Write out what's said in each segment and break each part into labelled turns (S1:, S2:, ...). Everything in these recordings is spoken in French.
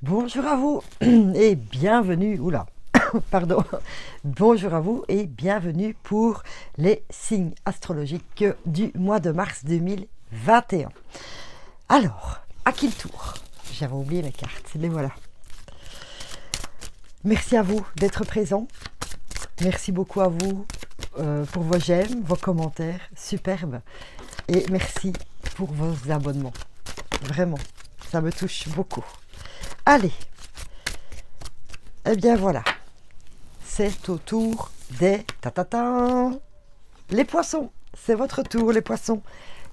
S1: Bonjour à vous et bienvenue, oula, pardon, bonjour à vous et bienvenue pour les signes astrologiques du mois de mars 2021. Alors, à qui le tour? J'avais oublié mes cartes, mais voilà. Merci à vous d'être présents, merci beaucoup à vous pour vos j'aime, vos commentaires, superbes, et merci pour vos abonnements, vraiment, ça me touche beaucoup. Allez, eh bien voilà, c'est au tour des les poissons. C'est votre tour, les poissons.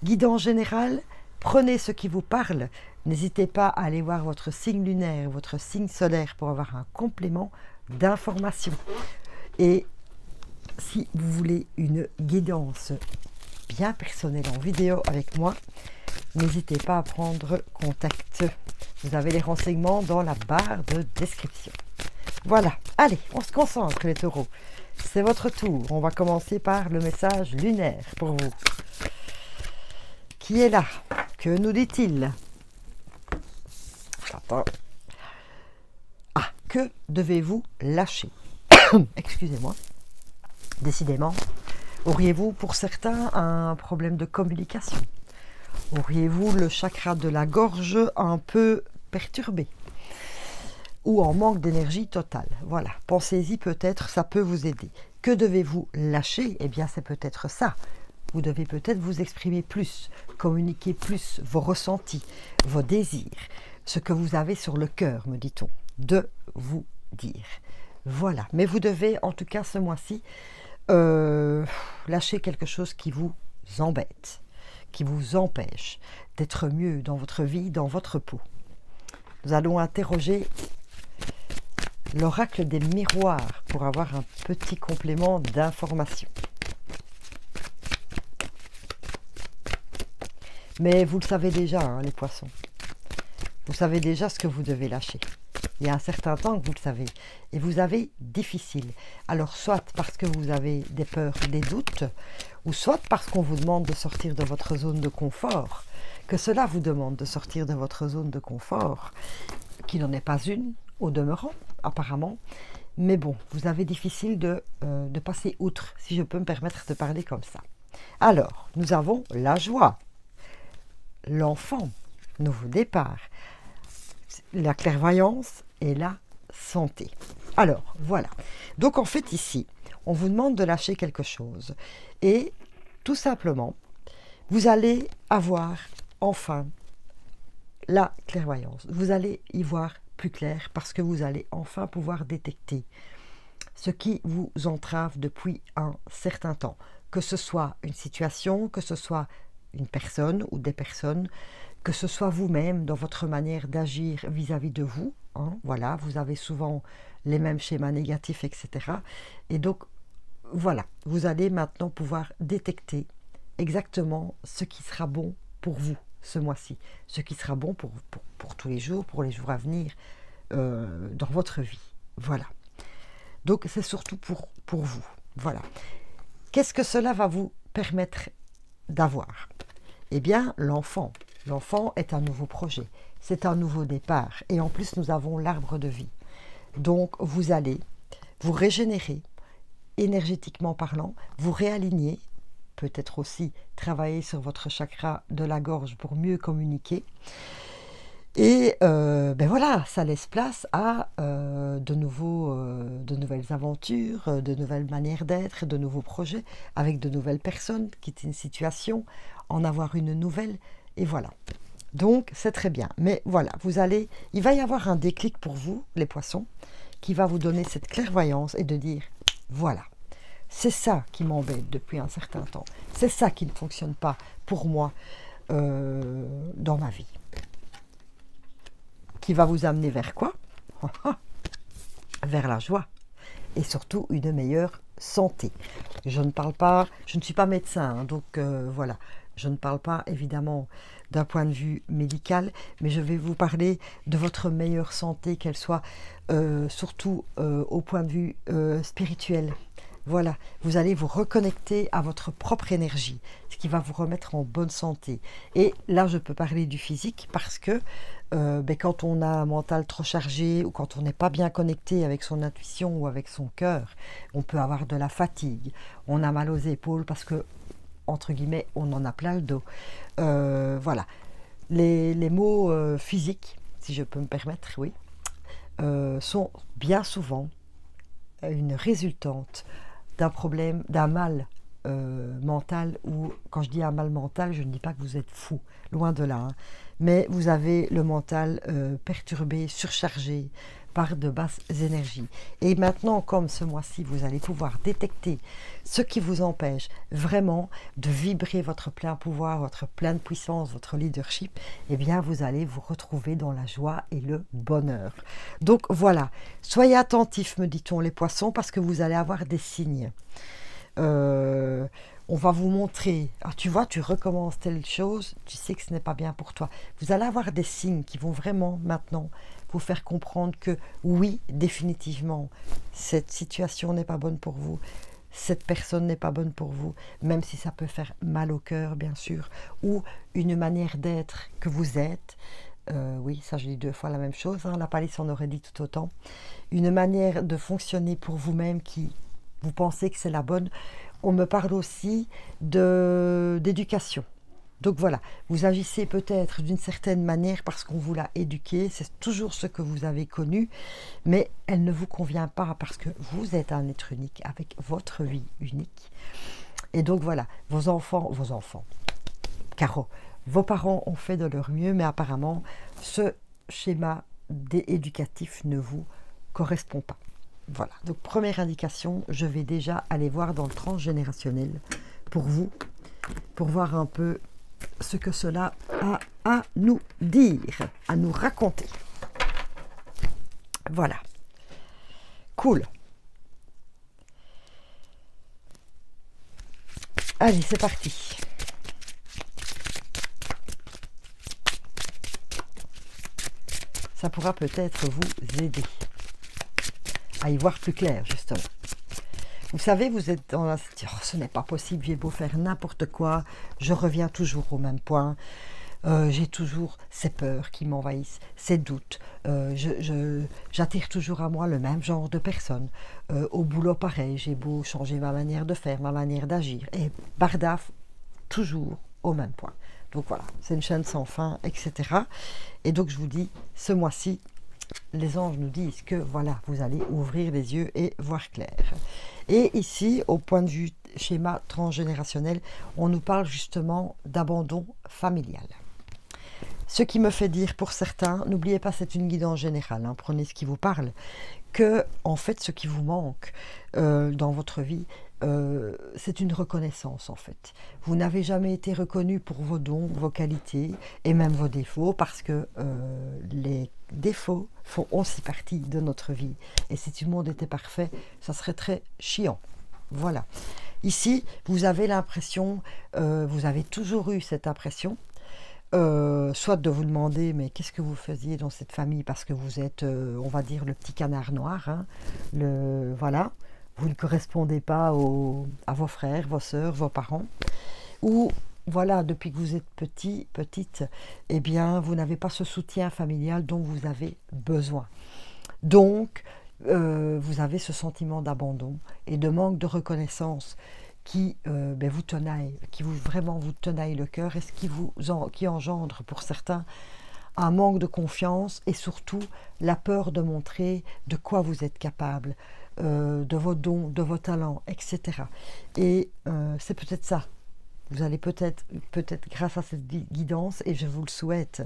S1: Guidance générale, prenez ce qui vous parle. N'hésitez pas à aller voir votre signe lunaire, votre signe solaire pour avoir un complément d'information. Et si vous voulez une guidance bien personnelle en vidéo avec moi, n'hésitez pas à prendre contact. Vous avez les renseignements dans la barre de description. Voilà, allez, on se concentre les taureaux. C'est votre tour. On va commencer par le message lunaire pour vous. Qui est là? Que nous dit-il? Attends. Ah, que devez-vous lâcher? Excusez-moi. Décidément, auriez-vous pour certains un problème de communication? Auriez-vous le chakra de la gorge un peu perturbé? Ou en manque d'énergie totale. Voilà, pensez-y peut-être, ça peut vous aider. Que devez-vous lâcher? Eh bien, c'est peut-être ça. Vous devez peut-être vous exprimer plus, communiquer plus vos ressentis, vos désirs, ce que vous avez sur le cœur, me dit-on, de vous dire. Voilà, mais vous devez, en tout cas ce mois-ci, lâcher quelque chose qui vous embête, qui vous empêche d'être mieux dans votre vie, dans votre peau. Nous allons interroger l'oracle des miroirs pour avoir un petit complément d'information. Mais vous le savez déjà, hein, les poissons. Vous savez déjà ce que vous devez lâcher. Il y a un certain temps que vous le savez. Et vous avez difficile. Alors soit parce que vous avez des peurs, des doutes, ou soit parce qu'on vous demande de sortir de votre zone de confort, que cela vous demande de sortir de votre zone de confort, qui n'en est pas une, au demeurant, apparemment. Mais bon, vous avez difficile de passer outre, si je peux me permettre de parler comme ça. Alors, nous avons la joie, l'enfant, nouveau départ, la clairvoyance et la santé. Alors, voilà. Donc, en fait, ici, on vous demande de lâcher quelque chose. Et, tout simplement, vous allez avoir, enfin, la clairvoyance. Vous allez y voir plus clair parce que vous allez enfin pouvoir détecter ce qui vous entrave depuis un certain temps. Que ce soit une situation, que ce soit une personne ou des personnes, que ce soit vous-même dans votre manière d'agir vis-à-vis de vous. Hein, voilà, vous avez souvent les mêmes schémas négatifs, etc. Et donc, voilà, vous allez maintenant pouvoir détecter exactement ce qui sera bon pour vous ce mois-ci, ce qui sera bon pour tous les jours à venir dans votre vie. Voilà. Donc c'est surtout pour vous. Voilà. Qu'est-ce que cela va vous permettre d'avoir? Eh bien, l'enfant. L'enfant est un nouveau projet. C'est un nouveau départ. Et en plus, nous avons l'arbre de vie. Donc, vous allez vous régénérer, énergétiquement parlant, vous réaligner, peut-être aussi travailler sur votre chakra de la gorge pour mieux communiquer. Et ben voilà, ça laisse place à de nouvelles aventures, de nouvelles manières d'être, de nouveaux projets, avec de nouvelles personnes, quitter une situation, en avoir une nouvelle, et voilà. Donc, c'est très bien. Mais voilà, il va y avoir un déclic pour vous, les poissons, qui va vous donner cette clairvoyance et de dire, voilà, c'est ça qui m'embête depuis un certain temps. C'est ça qui ne fonctionne pas pour moi dans ma vie. Qui va vous amener vers quoi? Vers la joie et surtout une meilleure santé. Je ne suis pas médecin, hein, donc voilà, je ne parle pas évidemment d'un point de vue médical, mais je vais vous parler de votre meilleure santé, qu'elle soit surtout au point de vue spirituel, Voilà, vous allez vous reconnecter à votre propre énergie, ce qui va vous remettre en bonne santé. Et là, je peux parler du physique parce que quand on a un mental trop chargé ou quand on n'est pas bien connecté avec son intuition ou avec son cœur, on peut avoir de la fatigue, on a mal aux épaules parce que, entre guillemets, on en a plein le dos. Voilà, les mots physiques, si je peux me permettre, oui, sont bien souvent une résultante d'un problème, d'un mal mental, ou quand je dis un mal mental, je ne dis pas que vous êtes fou, loin de là, hein, mais vous avez le mental perturbé, surchargé par de basses énergies. Et maintenant, comme ce mois-ci, vous allez pouvoir détecter ce qui vous empêche vraiment de vibrer votre plein pouvoir, votre pleine puissance, votre leadership, eh bien, vous allez vous retrouver dans la joie et le bonheur. Donc voilà, soyez attentifs, me dit-on, les poissons, parce que vous allez avoir des signes. On va vous montrer, ah, tu vois, tu recommences telle chose, tu sais que ce n'est pas bien pour toi. Vous allez avoir des signes qui vont vraiment maintenant vous faire comprendre que oui, définitivement, cette situation n'est pas bonne pour vous, cette personne n'est pas bonne pour vous, même si ça peut faire mal au cœur, bien sûr, ou une manière d'être que vous êtes. Oui, ça je dis 2 fois la même chose, hein, la palisse en aurait dit tout autant. Une manière de fonctionner pour vous-même qui vous pensez que c'est la bonne. On me parle aussi d'éducation. Donc voilà, vous agissez peut-être d'une certaine manière parce qu'on vous l'a éduqué, c'est toujours ce que vous avez connu, mais elle ne vous convient pas parce que vous êtes un être unique avec votre vie unique. Et donc voilà, vos enfants, Caro, vos parents ont fait de leur mieux, mais apparemment, ce schéma éducatif ne vous correspond pas. Voilà, donc première indication, je vais déjà aller voir dans le transgénérationnel pour vous, pour voir un peu ce que cela a à nous dire, à nous raconter. Voilà, cool. Allez, c'est parti. Ça pourra peut-être vous aider à y voir plus clair, justement. Vous savez, vous êtes dans la... Oh, ce n'est pas possible, j'ai beau faire n'importe quoi, je reviens toujours au même point. J'ai toujours ces peurs qui m'envahissent, ces doutes. J'attire toujours à moi le même genre de personnes. Au boulot, pareil, j'ai beau changer ma manière de faire, ma manière d'agir. Et bardaf, toujours au même point. Donc voilà, c'est une chaîne sans fin, etc. Et donc je vous dis, ce mois-ci, les anges nous disent que voilà, vous allez ouvrir les yeux et voir clair. Et ici, au point de vue schéma transgénérationnel, on nous parle justement d'abandon familial. Ce qui me fait dire pour certains, n'oubliez pas, c'est une guidance générale, hein, prenez ce qui vous parle, que en fait ce qui vous manque dans votre vie, c'est une reconnaissance en fait. Vous n'avez jamais été reconnu pour vos dons, vos qualités et même vos défauts, parce que les défauts font aussi partie de notre vie. Et si tout le monde était parfait, ça serait très chiant. Voilà. Ici, vous avez l'impression, vous avez toujours eu cette impression, soit de vous demander mais qu'est-ce que vous faisiez dans cette famille, parce que vous êtes, on va dire, le petit canard noir, hein, voilà, vous ne correspondez pas à vos frères, vos sœurs, vos parents, ou voilà, depuis que vous êtes petite, eh bien, vous n'avez pas ce soutien familial dont vous avez besoin. Donc, vous avez ce sentiment d'abandon et de manque de reconnaissance qui vous tenaille, vraiment vous tenaille le cœur, et ce qui engendre pour certains un manque de confiance et surtout la peur de montrer de quoi vous êtes capable, de vos dons, de vos talents, etc. Et c'est peut-être ça. Vous allez peut-être grâce à cette guidance, et je vous le souhaite,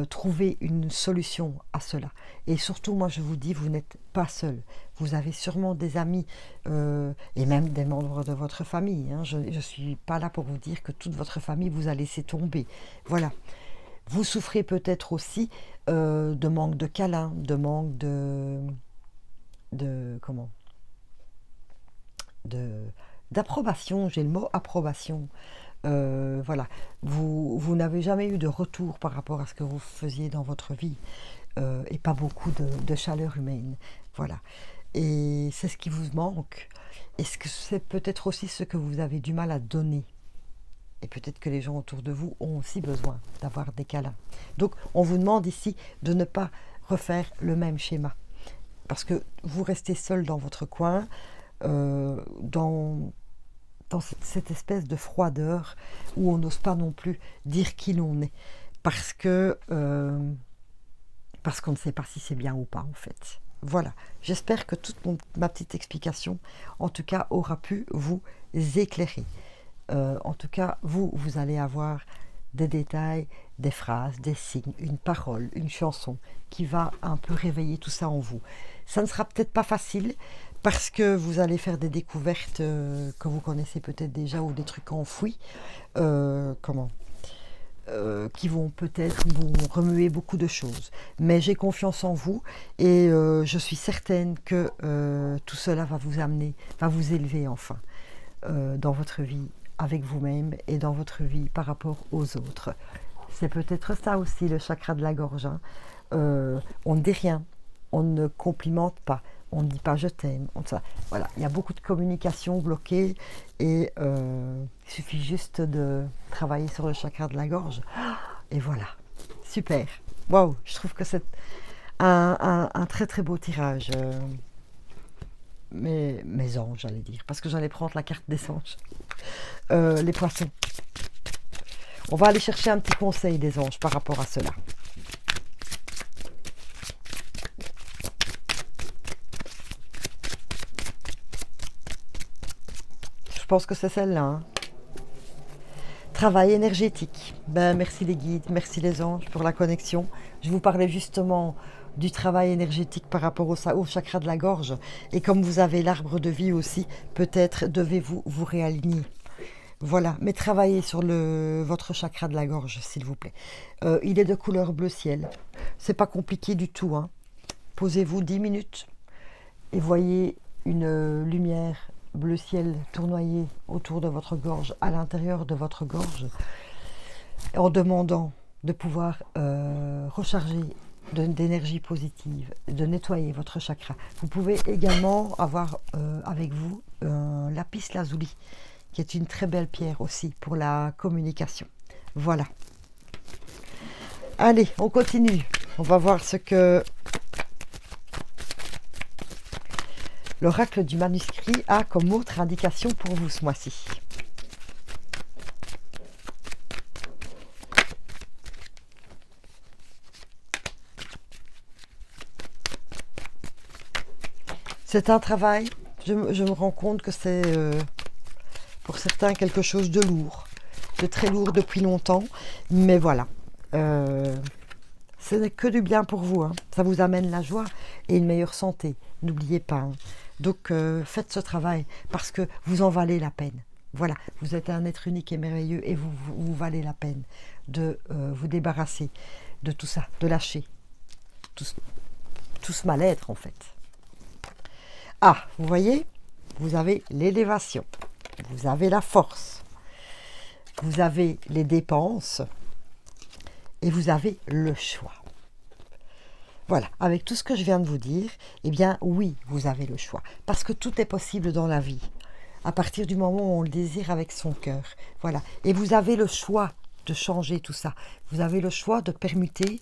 S1: trouver une solution à cela. Et surtout, moi je vous dis, vous n'êtes pas seul. Vous avez sûrement des amis et même des membres de votre famille, hein. Je ne suis pas là pour vous dire que toute votre famille vous a laissé tomber. Voilà. Vous souffrez peut-être aussi de manque de câlin, de manque d'approbation. J'ai le mot approbation. Voilà, vous n'avez jamais eu de retour par rapport à ce que vous faisiez dans votre vie, et pas beaucoup de chaleur humaine. Voilà. Et c'est ce qui vous manque. Et c'est peut-être aussi ce que vous avez du mal à donner. Et peut-être que les gens autour de vous ont aussi besoin d'avoir des câlins. Donc, on vous demande ici de ne pas refaire le même schéma. Parce que vous restez seul dans votre coin, dans cette espèce de froideur où on n'ose pas non plus dire qui l'on est. Parce qu'on ne sait pas si c'est bien ou pas, en fait. Voilà, j'espère que toute ma petite explication, en tout cas, aura pu vous éclairer. En tout cas, vous allez avoir des détails, des phrases, des signes, une parole, une chanson qui va un peu réveiller tout ça en vous. Ça ne sera peut-être pas facile parce que vous allez faire des découvertes que vous connaissez peut-être déjà ou des trucs enfouis. Qui vont peut-être vous remuer beaucoup de choses. Mais j'ai confiance en vous et je suis certaine que tout cela va vous amener, va vous élever enfin dans votre vie avec vous-même et dans votre vie par rapport aux autres. C'est peut-être ça aussi le chakra de la gorge. Hein. On ne dit rien, on ne complimente pas, on ne dit pas je t'aime. Voilà, il y a beaucoup de communication bloquée et il suffit juste de travailler sur le chakra de la gorge. Et voilà, super. Waouh, je trouve que c'est un très très beau tirage. Mes anges, j'allais dire, parce que j'allais prendre la carte des anges. Les poissons. On va aller chercher un petit conseil des anges par rapport à cela. Je pense que c'est celle-là. Hein. Travail énergétique. Ben, merci les guides, merci les anges pour la connexion. Je vous parlais justement du travail énergétique par rapport au chakra de la gorge. Et comme vous avez l'arbre de vie aussi, peut-être devez-vous vous réaligner. Voilà, mais travaillez sur votre chakra de la gorge, s'il vous plaît. Il est de couleur bleu ciel. C'est pas compliqué du tout. Hein. Posez-vous 10 minutes et voyez une lumière bleu ciel tournoyer autour de votre gorge, à l'intérieur de votre gorge, en demandant de pouvoir recharger d'énergie positive, de nettoyer votre chakra. Vous pouvez également avoir avec vous un lapis lazuli, qui est une très belle pierre aussi pour la communication. Voilà. Allez, on continue. On va voir ce que l'oracle du manuscrit a comme autre indication pour vous ce mois-ci. C'est un travail. Je me rends compte que c'est pour certains quelque chose de lourd, de très lourd depuis longtemps. Mais voilà. Ce n'est que du bien pour vous. Hein. Ça vous amène la joie et une meilleure santé. N'oubliez pas. Hein. Donc faites ce travail parce que vous en valez la peine. Voilà, vous êtes un être unique et merveilleux et vous valez la peine de vous débarrasser de tout ça, de lâcher tout ce mal-être en fait. Ah, vous voyez, vous avez l'élévation, vous avez la force, vous avez les dépenses et vous avez le choix. Voilà, avec tout ce que je viens de vous dire, eh bien oui, vous avez le choix. Parce que tout est possible dans la vie, à partir du moment où on le désire avec son cœur. Voilà, et vous avez le choix de changer tout ça. Vous avez le choix de permuter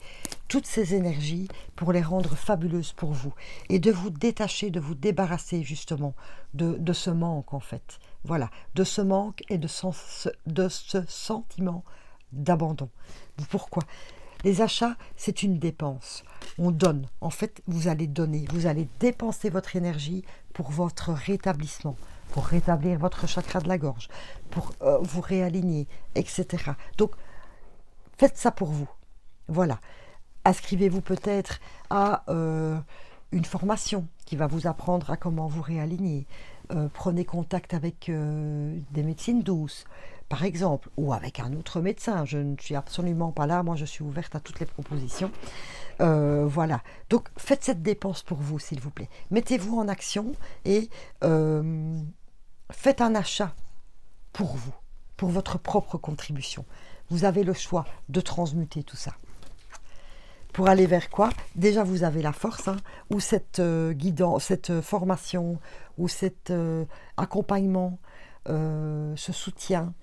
S1: toutes ces énergies pour les rendre fabuleuses pour vous. Et de vous détacher, de vous débarrasser justement de ce manque en fait. Voilà, de ce manque et de ce sentiment d'abandon. Pourquoi ? Les achats, c'est une dépense. On donne. En fait, vous allez donner. Vous allez dépenser votre énergie pour votre rétablissement, pour rétablir votre chakra de la gorge, pour vous réaligner, etc. Donc, faites ça pour vous. Voilà. Inscrivez-vous peut-être à une formation qui va vous apprendre à comment vous réaligner. Prenez contact avec des médecines douces, par exemple, ou avec un autre médecin. Je ne suis absolument pas là, moi je suis ouverte à toutes les propositions. Voilà, donc faites cette dépense pour vous, s'il vous plaît. Mettez-vous en action et faites un achat pour vous, pour votre propre contribution. Vous avez le choix de transmuter tout ça. Pour aller vers quoi? Déjà, vous avez la force, hein, ou cette guidance, cette formation, ou cet accompagnement, ce soutien,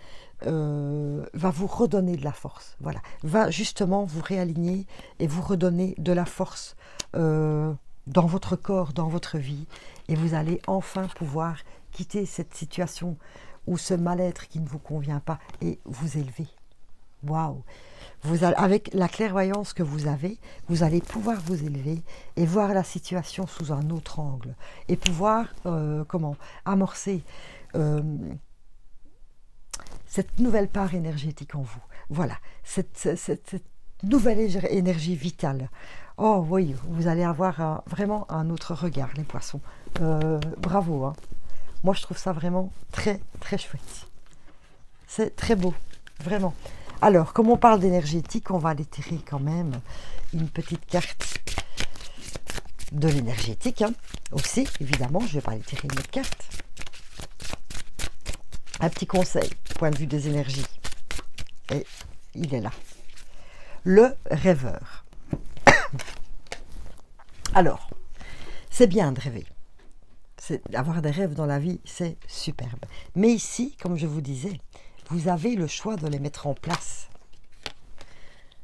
S1: va vous redonner de la force. Voilà, va justement vous réaligner et vous redonner de la force dans votre corps, dans votre vie. Et vous allez enfin pouvoir quitter cette situation ou ce mal-être qui ne vous convient pas et vous élever. Waouh! Avec la clairvoyance que vous avez, vous allez pouvoir vous élever et voir la situation sous un autre angle et pouvoir amorcer cette nouvelle part énergétique en vous. Voilà, cette nouvelle énergie vitale. Oh oui, vous allez avoir vraiment un autre regard, les poissons. Bravo, hein. Moi, je trouve ça vraiment très, très chouette. C'est très beau, vraiment. Alors, comme on parle d'énergétique, on va aller tirer quand même une petite carte de l'énergétique. Hein. Aussi, évidemment, je ne vais pas aller tirer une autre carte. Un petit conseil, point de vue des énergies. Et il est là. Le rêveur. Alors, c'est bien de rêver. Avoir des rêves dans la vie, c'est superbe. Mais ici, comme je vous disais, vous avez le choix de les mettre en place.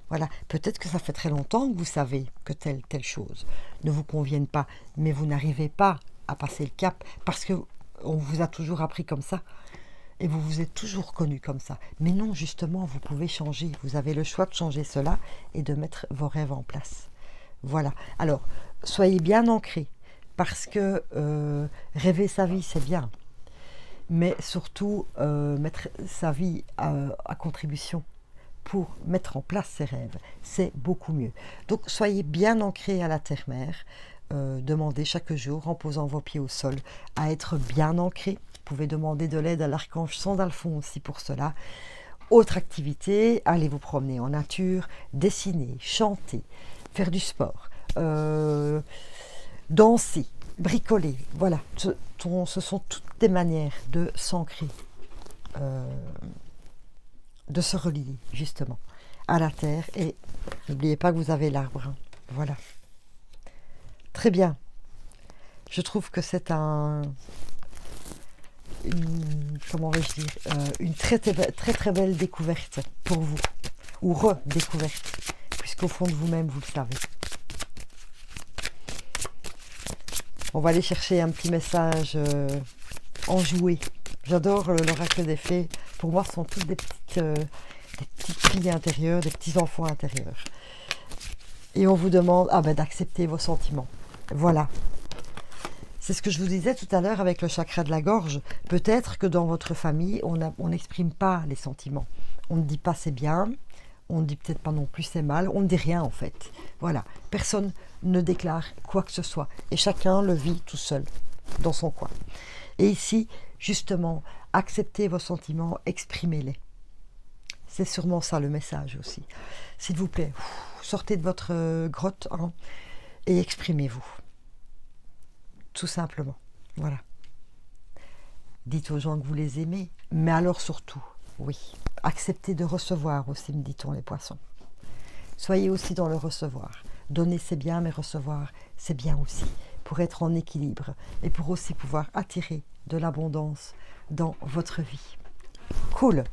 S1: Voilà, peut-être que ça fait très longtemps que vous savez que telle chose ne vous convienne pas, mais vous n'arrivez pas à passer le cap parce qu'on vous a toujours appris comme ça et vous vous êtes toujours connu comme ça. Mais non, justement, vous pouvez changer. Vous avez le choix de changer cela et de mettre vos rêves en place. Voilà. Alors, soyez bien ancrés parce que rêver sa vie, c'est bien. Mais surtout, mettre sa vie à contribution pour mettre en place ses rêves, c'est beaucoup mieux. Donc, soyez bien ancrés à la terre-mère. Demandez chaque jour, en posant vos pieds au sol, à être bien ancrés. Vous pouvez demander de l'aide à l'archange Sandalphon aussi pour cela. Autre activité, allez vous promener en nature, dessiner, chanter, faire du sport, danser, bricoler. Voilà, ce sont toutes des manières de s'ancrer, de se relier justement à la terre. Et n'oubliez pas que vous avez l'arbre. Hein. Voilà. Très bien. Je trouve que c'est une très belle découverte pour vous, ou redécouverte, puisqu'au fond de vous-même, vous le savez. On va aller chercher un petit message enjoué. J'adore l'oracle des fées. Pour moi, ce sont toutes des petites filles intérieures, des petits enfants intérieurs. Et on vous demande d'accepter vos sentiments. Voilà. C'est ce que je vous disais tout à l'heure avec le chakra de la gorge. Peut-être que dans votre famille, on n'exprime pas les sentiments. On ne dit pas c'est bien, on ne dit peut-être pas non plus c'est mal, on ne dit rien en fait. Voilà, personne ne déclare quoi que ce soit. Et chacun le vit tout seul, dans son coin. Et ici, justement, acceptez vos sentiments, exprimez-les. C'est sûrement ça le message aussi. S'il vous plaît, sortez de votre grotte et exprimez-vous. Tout simplement. Voilà. Dites aux gens que vous les aimez, mais alors surtout, oui, acceptez de recevoir aussi, me dit-on les poissons. Soyez aussi dans le recevoir. Donner c'est bien, mais recevoir c'est bien aussi, pour être en équilibre et pour aussi pouvoir attirer de l'abondance dans votre vie. Cool.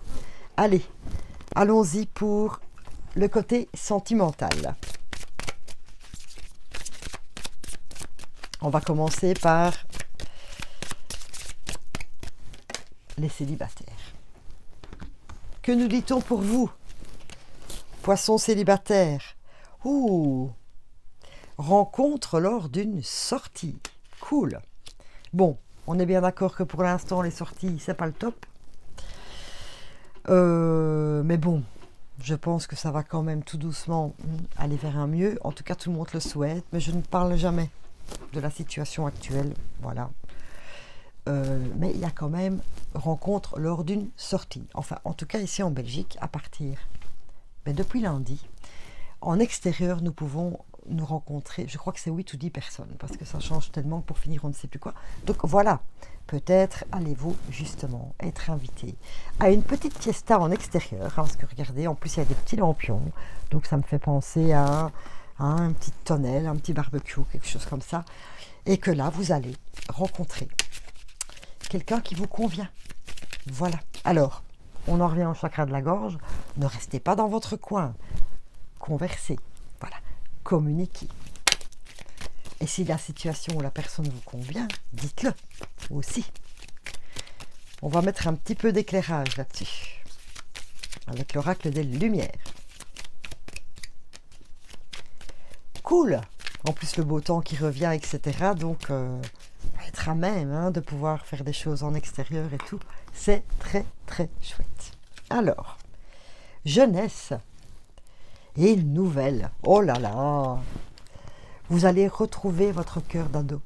S1: Allez, allons-y pour le côté sentimental. On va commencer par les célibataires. Que nous dit-on pour vous, poissons célibataires? Rencontre lors d'une sortie. Cool. Bon, on est bien d'accord que pour l'instant, les sorties, c'est pas le top. Mais bon, je pense que ça va quand même tout doucement aller vers un mieux. En tout cas, tout le monde le souhaite, mais je ne parle jamais de la situation actuelle, voilà. Mais il y a quand même rencontre lors d'une sortie. Enfin, en tout cas ici en Belgique, à partir, depuis lundi, en extérieur, nous pouvons nous rencontrer, je crois que c'est 8 ou 10 personnes, parce que ça change tellement que pour finir, on ne sait plus quoi. Donc voilà, peut-être allez-vous justement être invité à une petite fiesta en extérieur, parce que regardez, en plus il y a des petits lampions, donc ça me fait penser à hein, un petit tonnelle, un petit barbecue, quelque chose comme ça, et que là, vous allez rencontrer quelqu'un qui vous convient. Voilà. Alors, on en revient au chakra de la gorge. Ne restez pas dans votre coin. Conversez. Voilà. Communiquez. Et si la situation ou la personne vous convient, dites-le aussi. On va mettre un petit peu d'éclairage là-dessus. Avec l'oracle des lumières. Cool. En plus, le beau temps qui revient, etc. Donc, être à même de pouvoir faire des choses en extérieur et tout. C'est très, très chouette. Alors, jeunesse et nouvelle. Oh là là. Vous allez retrouver votre cœur d'ado.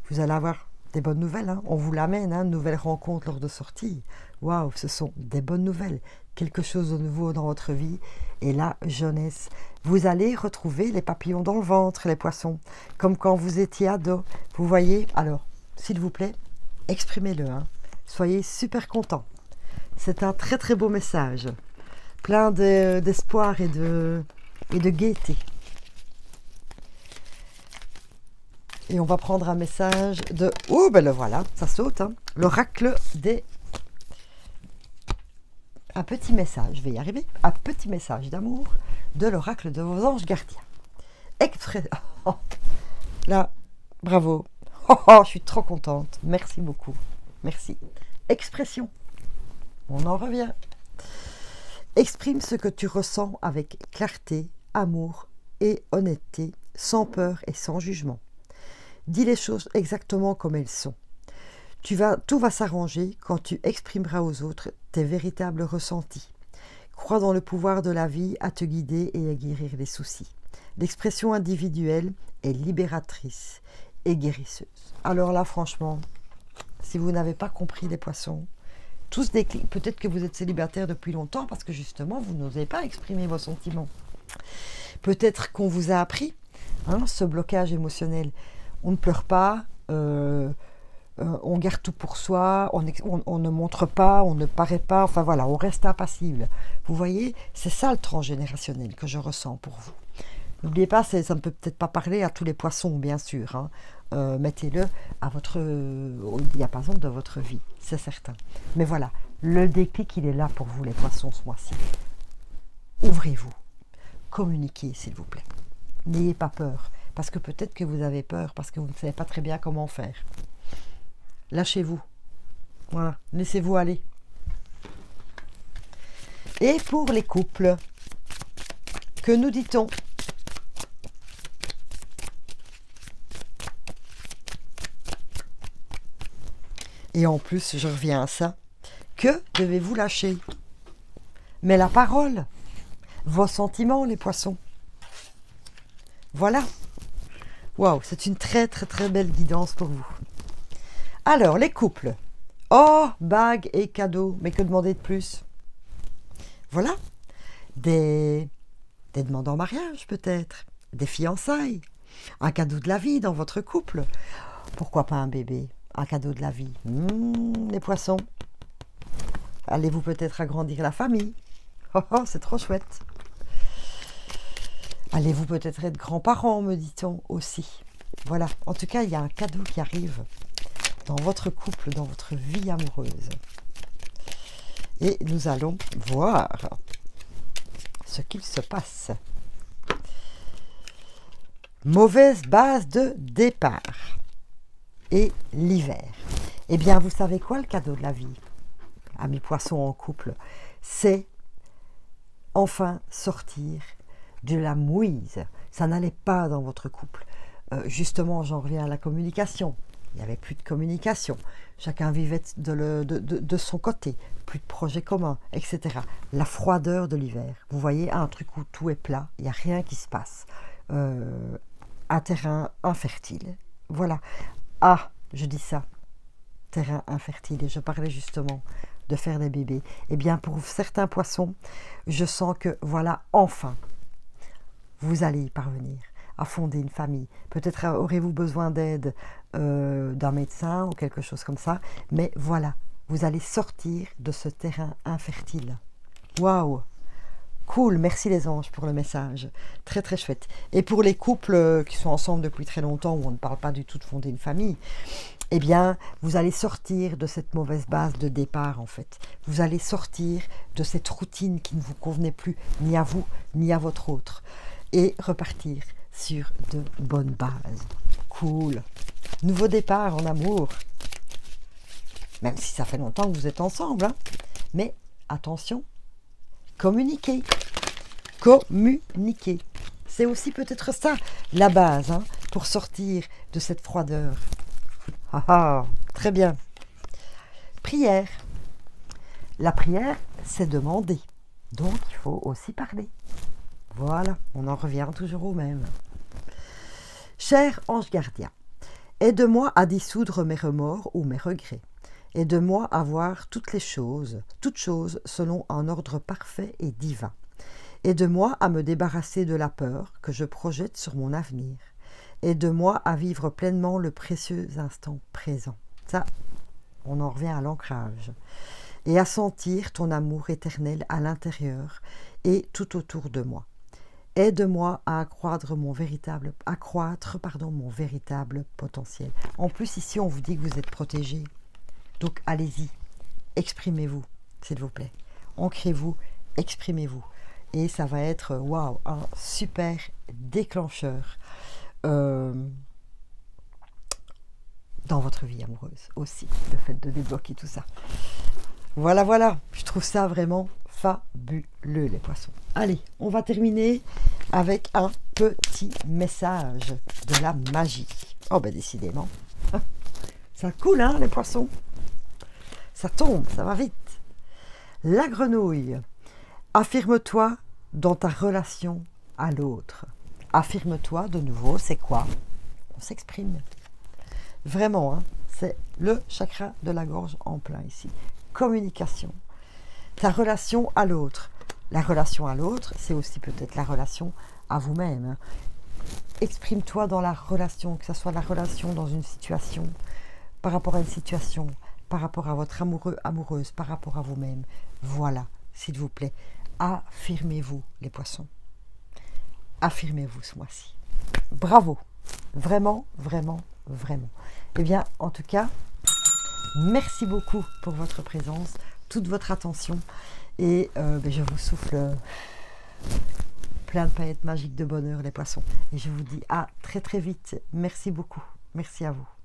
S1: Vous allez avoir des bonnes nouvelles. On vous l'amène, une nouvelle rencontre lors de sortie. Waouh, ce sont des bonnes nouvelles. Quelque chose de nouveau dans votre vie. Et la jeunesse. Vous allez retrouver les papillons dans le ventre, les poissons. Comme quand vous étiez ado. Vous voyez? Alors, s'il vous plaît, exprimez-le. Soyez super contents. C'est un très très beau message. Plein d'espoir et de gaieté. Et on va prendre un message de... Oh, ben le voilà, ça saute. L'oracle des... Un petit message, je vais y arriver. Un petit message d'amour de l'oracle de vos anges gardiens. Oh, là, bravo. Je suis trop contente. Merci beaucoup. Merci. Expression. On en revient. Exprime ce que tu ressens avec clarté, amour et honnêteté, sans peur et sans jugement. Dis les choses exactement comme elles sont. Tout va s'arranger quand tu exprimeras aux autres tes véritables ressentis. Crois dans le pouvoir de la vie à te guider et à guérir les soucis. L'expression individuelle est libératrice et guérisseuse. Alors là, franchement, si vous n'avez pas compris les poissons, tout se déclic. Peut-être que vous êtes célibataire depuis longtemps parce que justement, vous n'osez pas exprimer vos sentiments. Peut-être qu'on vous a appris ce blocage émotionnel. On ne pleure pas, on garde tout pour soi, on ne montre pas, on ne paraît pas, enfin voilà, on reste impassible. Vous voyez, c'est ça le transgénérationnel que je ressens pour vous. N'oubliez pas, ça ne peut peut-être pas parler à tous les poissons, bien sûr. Mettez-le à votre diapason de votre vie, c'est certain. Mais voilà, le déclic, il est là pour vous, les poissons, ce mois-ci. Ouvrez-vous, communiquez, s'il vous plaît. N'ayez pas peur. Parce que peut-être que vous avez peur, parce que vous ne savez pas très bien comment faire. Lâchez-vous. Voilà, laissez-vous aller. Et pour les couples, que nous dit-on? Et en plus, je reviens à ça. Que devez-vous lâcher? Mais la parole, vos sentiments, les poissons. Voilà. Waouh, c'est une très très très belle guidance pour vous. Alors, les couples. Oh, bagues et cadeaux. Mais que demander de plus? Voilà. Des demandes en mariage peut-être. Des fiançailles. Un cadeau de la vie dans votre couple. Pourquoi pas un bébé? Un cadeau de la vie. Les poissons. Allez-vous peut-être agrandir la famille? Oh, c'est trop chouette. Allez-vous peut-être être grands-parents, me dit-on aussi. Voilà, en tout cas, il y a un cadeau qui arrive dans votre couple, dans votre vie amoureuse. Et nous allons voir ce qu'il se passe. Mauvaise base de départ. Et l'hiver. Eh bien, vous savez quoi, le cadeau de la vie, amis poissons en couple? C'est enfin sortir de la mouise. Ça n'allait pas dans votre couple. Justement, j'en reviens à la communication. Il n'y avait plus de communication. Chacun vivait de son côté. Plus de projets communs, etc. La froideur de l'hiver. Vous voyez, un truc où tout est plat. Il n'y a rien qui se passe. Un terrain infertile. Voilà. Ah, je dis ça. Terrain infertile. Et je parlais justement de faire des bébés. Eh bien, pour certains poissons, je sens que, voilà, enfin, vous allez y parvenir à fonder une famille. Peut-être aurez-vous besoin d'aide d'un médecin ou quelque chose comme ça. Mais voilà, vous allez sortir de ce terrain infertile. Waouh! Cool, merci les anges pour le message. Très très chouette. Et pour les couples qui sont ensemble depuis très longtemps, où on ne parle pas du tout de fonder une famille, eh bien, vous allez sortir de cette mauvaise base de départ en fait. Vous allez sortir de cette routine qui ne vous convenait plus, ni à vous, ni à votre autre. Et repartir sur de bonnes bases. Cool. Nouveau départ en amour. Même si ça fait longtemps que vous êtes ensemble, hein. Mais attention, communiquez. Communiquer. C'est aussi peut-être ça, la base, hein, pour sortir de cette froideur. Ah ah, très bien. Prière. La prière, c'est demander. Donc, il faut aussi parler. Voilà, on en revient toujours au même. Cher ange gardien, aide-moi à dissoudre mes remords ou mes regrets. Aide-moi à voir toutes choses selon un ordre parfait et divin. Aide-moi à me débarrasser de la peur que je projette sur mon avenir. Aide-moi à vivre pleinement le précieux instant présent. Ça, on en revient à l'ancrage. Et à sentir ton amour éternel à l'intérieur et tout autour de moi. Aide-moi à accroître mon véritable potentiel. En plus, ici, on vous dit que vous êtes protégé. Donc, allez-y, exprimez-vous, s'il vous plaît. Ancrez-vous, exprimez-vous. Et ça va être, waouh, un super déclencheur dans votre vie amoureuse aussi, le fait de débloquer tout ça. Voilà, voilà, je trouve ça vraiment fabuleux, les poissons. Allez, on va terminer avec un petit message de la magie. Oh, ben décidément, ça coule, hein, les poissons. Ça tombe, ça va vite. La grenouille. Affirme-toi dans ta relation à l'autre. Affirme-toi de nouveau, c'est quoi? On s'exprime. Vraiment, hein, c'est le chakra de la gorge en plein ici. Communication. Ta relation à l'autre. La relation à l'autre, c'est aussi peut-être la relation à vous-même. Exprime-toi dans la relation, que ce soit la relation dans une situation, par rapport à une situation, par rapport à votre amoureux, amoureuse, par rapport à vous-même. Voilà, s'il vous plaît. Affirmez-vous, les poissons. Affirmez-vous ce mois-ci. Bravo. Vraiment, vraiment, vraiment. Eh bien, en tout cas, merci beaucoup pour votre présence, toute votre attention. Et je vous souffle plein de paillettes magiques de bonheur, les poissons. Et je vous dis à très très vite. Merci beaucoup. Merci à vous.